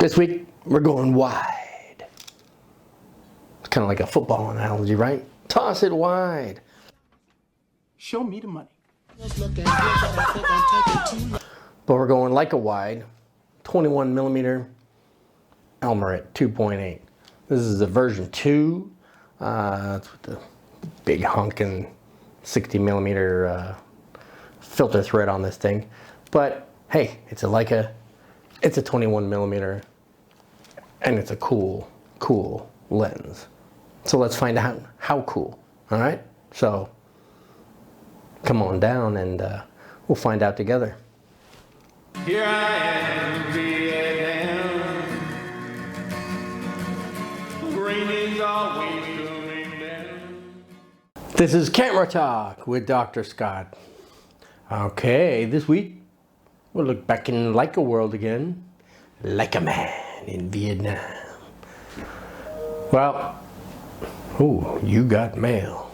This week, we're going wide. It's kind of like a football analogy, right? Toss it wide. Show me the money. But we're going Leica wide, 21 millimeter Elmarit 2.8. This is a version 2. It's with the big hunkin' 60 millimeter filter thread on this thing. But hey, it's a Leica, it's a 21 millimeter, and it's a cool lens. So let's find out how cool, all right? So come on down and we'll find out together. Here I am, Vietnam. Rain is always coming down. This is Camera Talk with Dr. Scott. Okay, this week we'll look back in Leica world again. Leica Man in Vietnam. Well, ooh, you got mail.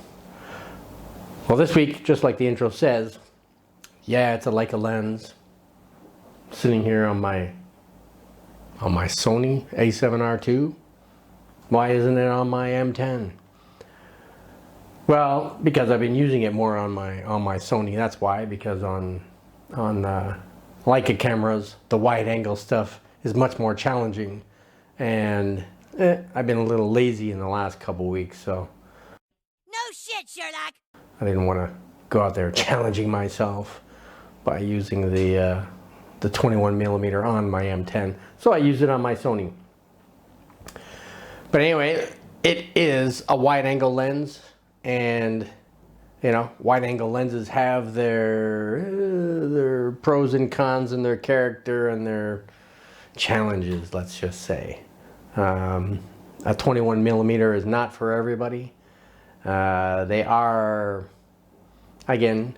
Well, this week, just like the intro says, yeah, it's a Leica lens. Sitting here on my Sony A7R II. Why isn't it on my M10? Well, because I've been using it more on my Sony. That's why. Because on Leica cameras, the wide angle stuff is much more challenging, and I've been a little lazy in the last couple weeks, so No shit, Sherlock. I didn't want to go out there challenging myself by using the 21 millimeter on my M10. So I use it on my Sony. But anyway, it is a wide angle lens, and you know, wide angle lenses have their pros and cons and their character and their challenges, let's just say. A 21 millimeter is not for everybody. They are, again,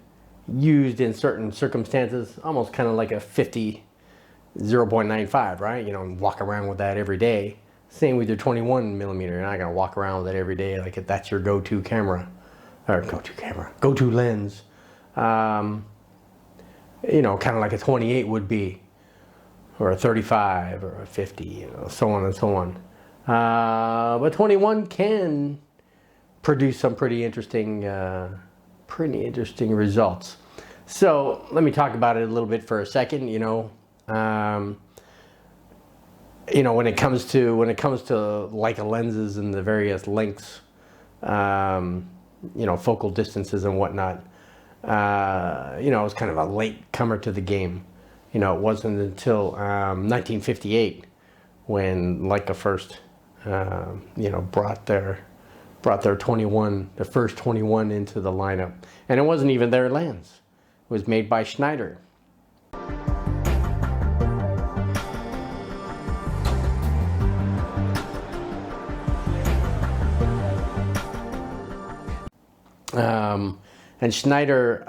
used in certain circumstances, almost kind of like a 50 0.95, right? You don't walk around with that every day. Same with your 21 millimeter. You're not gonna walk around with it every day like if that's your go-to camera, or go-to lens. You know, kind of like a 28 would be, or a 35, or a 50, you know, so on and so on. But 21 can produce some pretty interesting results. So let me talk about it a little bit for a second. You know, when it comes to Leica lenses and the various lengths, you know, focal distances and whatnot, you know, I was kind of a late comer to the game. You know, it wasn't until 1958 when Leica first, you know, brought their 21, the first 21 into the lineup. And it wasn't even their lens. It was made by Schneider. And Schneider,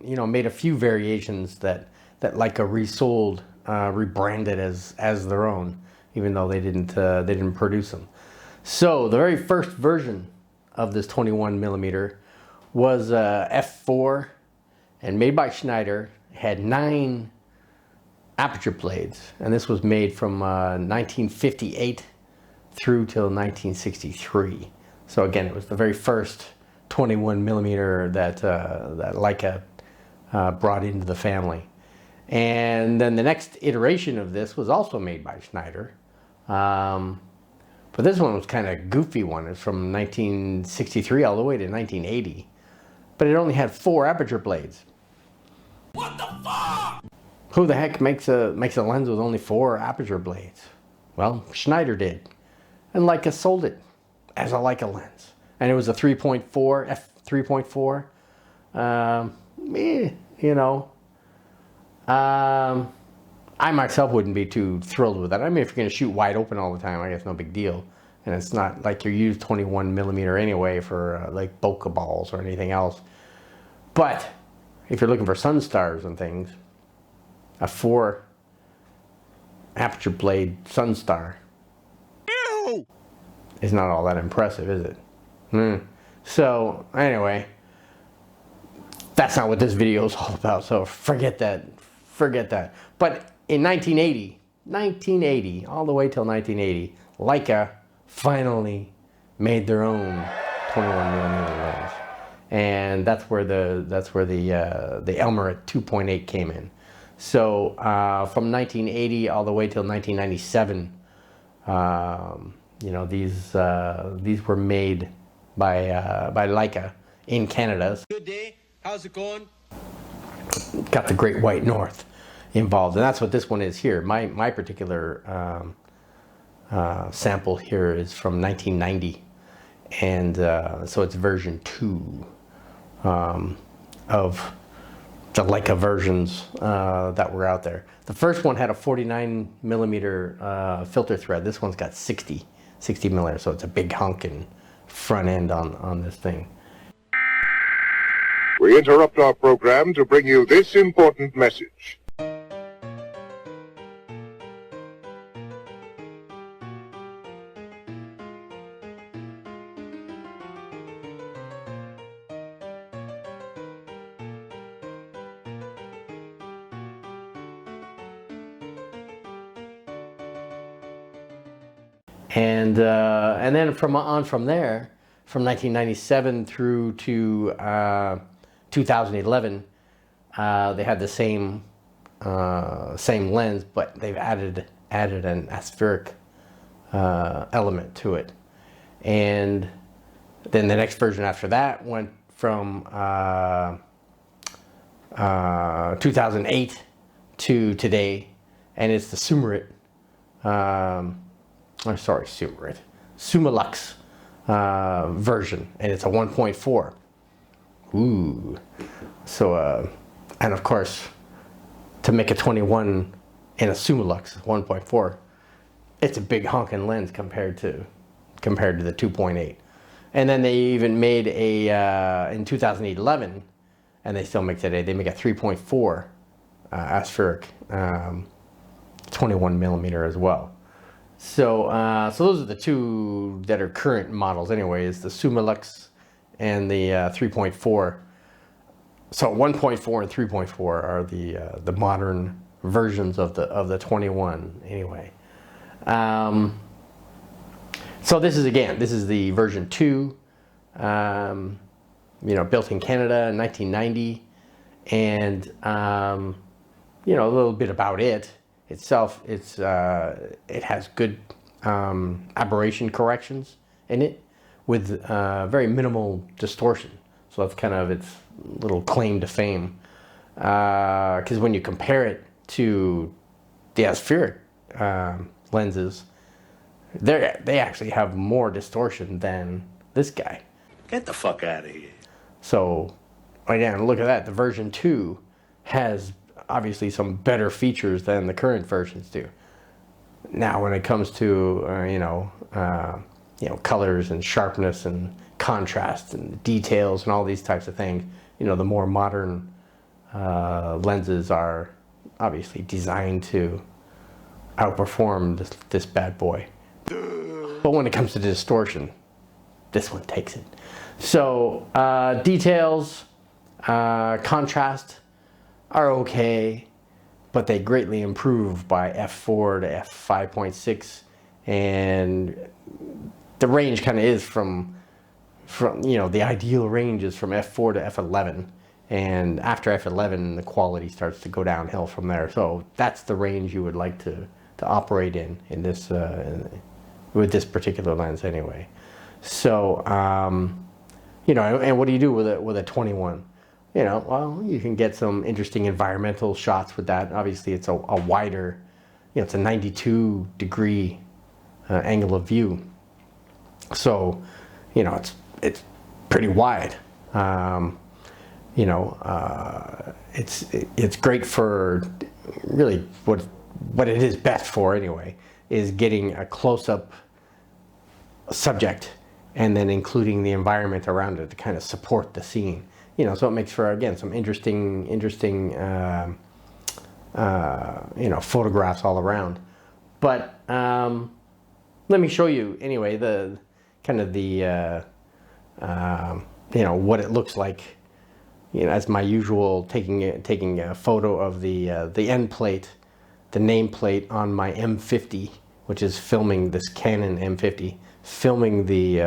you know, made a few variations that Leica resold, rebranded as their own, even though they didn't produce them. So the very first version of this 21 millimeter was f4, and made by Schneider. Had 9 aperture blades, and this was made from 1958 through till 1963. So again, it was the very first 21 millimeter that Leica brought into the family. And then the next iteration of this was also made by Schneider. But this one was kind of a goofy one. It's from 1963 all the way to 1980. But it only had 4 aperture blades. What the fuck? Who the heck makes a lens with only 4 aperture blades? Well, Schneider did. And Leica sold it as a Leica lens. And it was a 3.4, f3.4. You know, I myself wouldn't be too thrilled with that. I mean, if you're going to shoot wide open all the time, I guess no big deal. And it's not like you use 21 millimeter anyway for like bokeh balls or anything else. But if you're looking for sun stars and things, a 4 aperture blade sun star is not all that impressive, is it? So anyway, that's not what this video is all about. So forget that. But in 1980, 1980, all the way till 1980, Leica finally made their own 21 millimeter lens, and that's where the Elmarit 2.8 came in. So from 1980 all the way till 1997, you know, these were made by Leica in Canada. Good day. How's it going? Got the Great White North involved, and that's what this one is here. My particular sample here is from 1990, and so it's version 2 of the Leica versions that were out there. The first one had a 49 millimeter filter thread. This one's got 60 millimeter, so it's a big honking front end on this thing. We interrupt our program to bring you this important message. And then from there, from 1997 through to 2011, they had the same lens, but they've added an aspheric element to it. And then the next version after that went from 2008 to today, and it's the Summilux. Summilux version, and it's a 1.4. Ooh. So, and of course, to make a 21 in a Summilux 1.4, it's a big honking lens compared to the 2.8. And then they even made a in 2011, and they still make today. They make a 3.4 aspheric 21 millimeter as well. So, so those are the two that are current models anyway, is the Summilux and the 3.4. So 1.4 and 3.4 are the modern versions of the 21 anyway. So this is the version 2, you know, built in Canada in 1990, and you know, a little bit about it. Itself, it has good aberration corrections in it with very minimal distortion. So that's kind of its little claim to fame. Because when you compare it to the aspheric lenses, they actually have more distortion than this guy. Get the fuck out of here. So again, look at that. The version 2 has obviously some better features than the current versions do. Now, when it comes to you know, colors and sharpness and contrast and details and all these types of things, you know, the more modern lenses are obviously designed to outperform this bad boy. But when it comes to distortion, this one takes it. So details, contrast are okay, but they greatly improve by f4 to f5.6, and the range kind of is from you know, the ideal range is from f4 to f11, and after f11 the quality starts to go downhill from there. So that's the range you would like to operate in this with this particular lens anyway. So you know, and what do you do with a 21? You know, well, you can get some interesting environmental shots with that. Obviously, it's a wider, you know, it's a 92 degree angle of view. So, you know, it's pretty wide. You know, it's great for really what it is best for anyway, is getting a close-up subject and then including the environment around it to kind of support the scene. You know, so it makes for, again, some interesting you know, photographs all around. But let me show you anyway the kind of the you know, what it looks like. You know, as my usual, taking a photo of the end plate nameplate on my M50, which is filming this Canon M50, filming the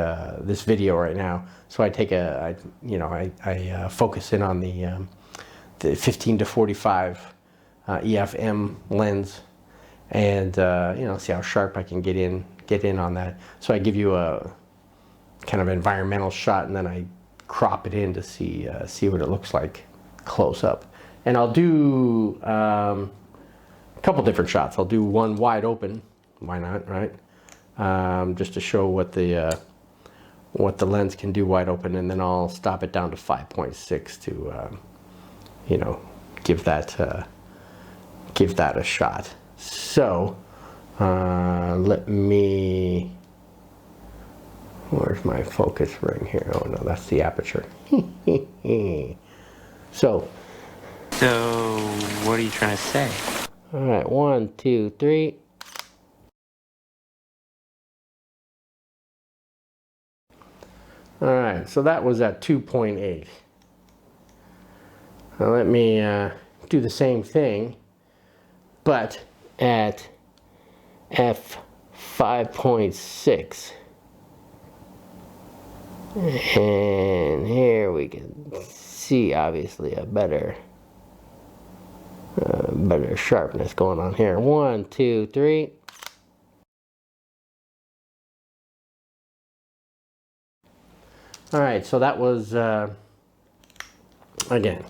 this video right now. So I take I focus in on the 15 to 45 EF-M lens, and see how sharp I can get in on that. So I give you a kind of environmental shot, and then I crop it in to see what it looks like close up. And I'll do a couple different shots. I'll do one wide open. Why not, right? Just to show what the lens can do wide open, and then I'll stop it down to 5.6 to give that a shot. So let me. Where's my focus ring here? Oh no, that's the aperture. So what are you trying to say? All right, 1, 2, 3. All right, so that was at 2.8. Now let me do the same thing, but at f5.6. And here we can see obviously a better sharpness going on here. 1, 2, 3. All right, so that was again,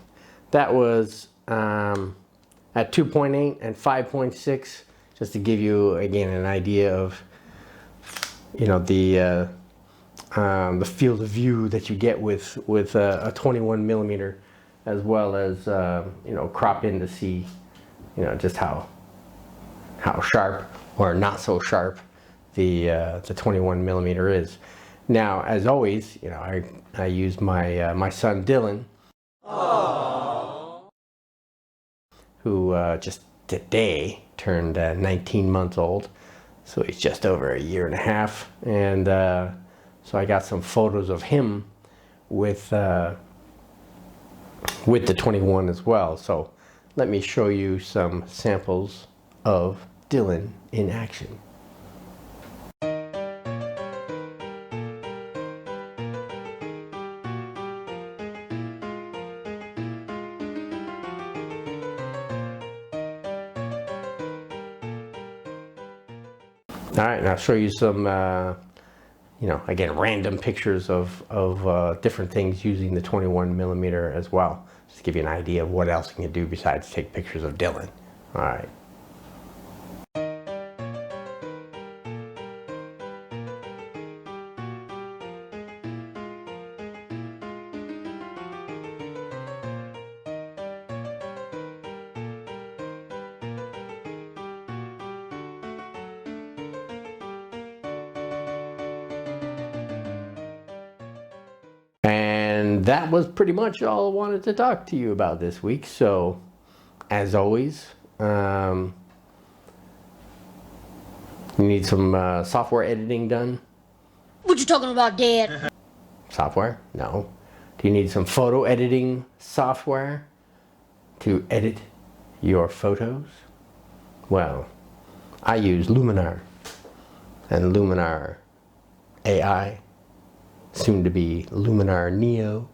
that was at 2.8 and 5.6, just to give you again an idea of the field of view that you get with a 21 millimeter, as well as crop in to see just how sharp or not so sharp the 21 millimeter is. Now, as always, I use my son Dylan, who just today turned 19 months old, so he's just over a year and a half, and so I got some photos of him with the 21 as well. So let me show you some samples of Dylan in action. All right, and I'll show you some, again, random pictures of different things using the 21 millimeter as well, just to give you an idea of what else you can do besides take pictures of Dylan. All right. And that was pretty much all I wanted to talk to you about this week. So, as always, you need some software editing done? What you talking about, Dad? Software? No. Do you need some photo editing software to edit your photos? Well, I use Luminar and Luminar AI, soon to be Luminar Neo.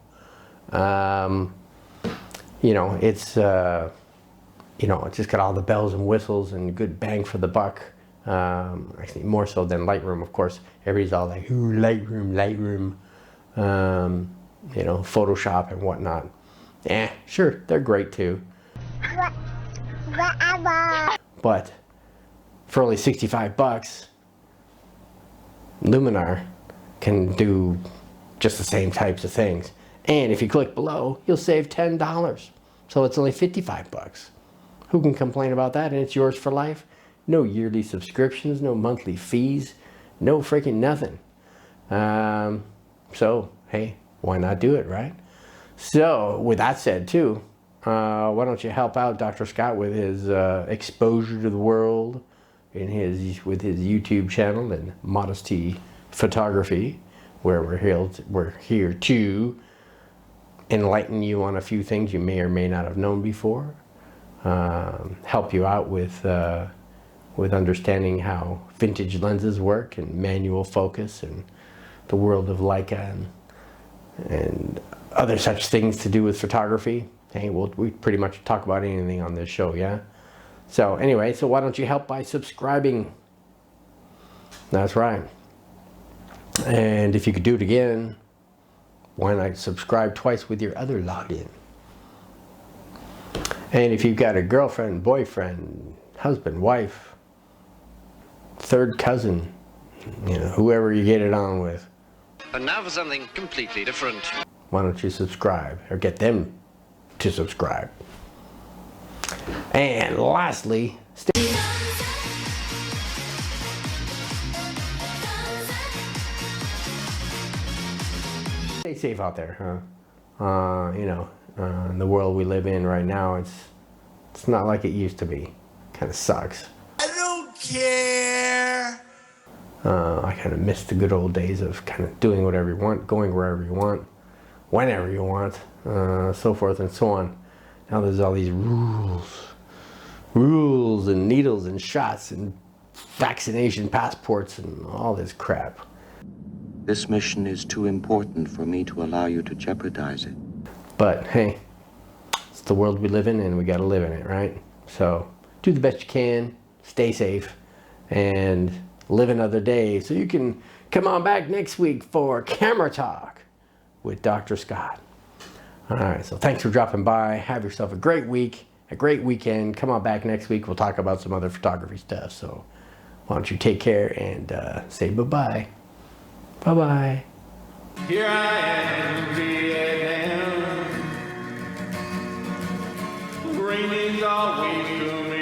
It's it's just got all the bells and whistles and good bang for the buck. Actually, more so than Lightroom, of course. Everybody's all like, "Ooh, Lightroom," Photoshop and whatnot. Sure, they're great too. But for only $65, Luminar can do just the same types of things. And if you click below, you'll save $10. So it's only $55. Who can complain about that? And it's yours for life. No yearly subscriptions, no monthly fees, no freaking nothing. So, hey, why not do it, right? So, with that said too, why don't you help out Dr. Scott with his exposure to the world with his YouTube channel and Modesty Photography, where we're here to enlighten you on a few things you may or may not have known before. help you out with understanding how vintage lenses work and manual focus and the world of Leica and other such things to do with photography. Hey, we pretty much talk about anything on this show, yeah? So anyway, so why don't you help by subscribing? That's right. And if you could do it again, why not subscribe twice with your other login? And if you've got a girlfriend, boyfriend, husband, wife, third cousin, you know, whoever you get it on with. And now for something completely different. Why don't you subscribe or get them to subscribe? And lastly, stay safe out there, huh? You know, in the world we live in right now, it's not like it used to be. Kind of sucks. I don't care. I kind of miss the good old days of kind of doing whatever you want, going wherever you want, whenever you want, so forth and so on. Now there's all these rules and needles and shots and vaccination passports and all this crap. This mission is too important for me to allow you to jeopardize it. But hey, it's the world we live in and we got to live in it, right? So do the best you can, stay safe, and live another day so you can come on back next week for Camera Talk with Dr. Scott. All right, so thanks for dropping by. Have yourself a great week, a great weekend. Come on back next week. We'll talk about some other photography stuff. So why don't you take care and say bye-bye. Bye-bye. Here I am, Vietnam. Rain is always coming.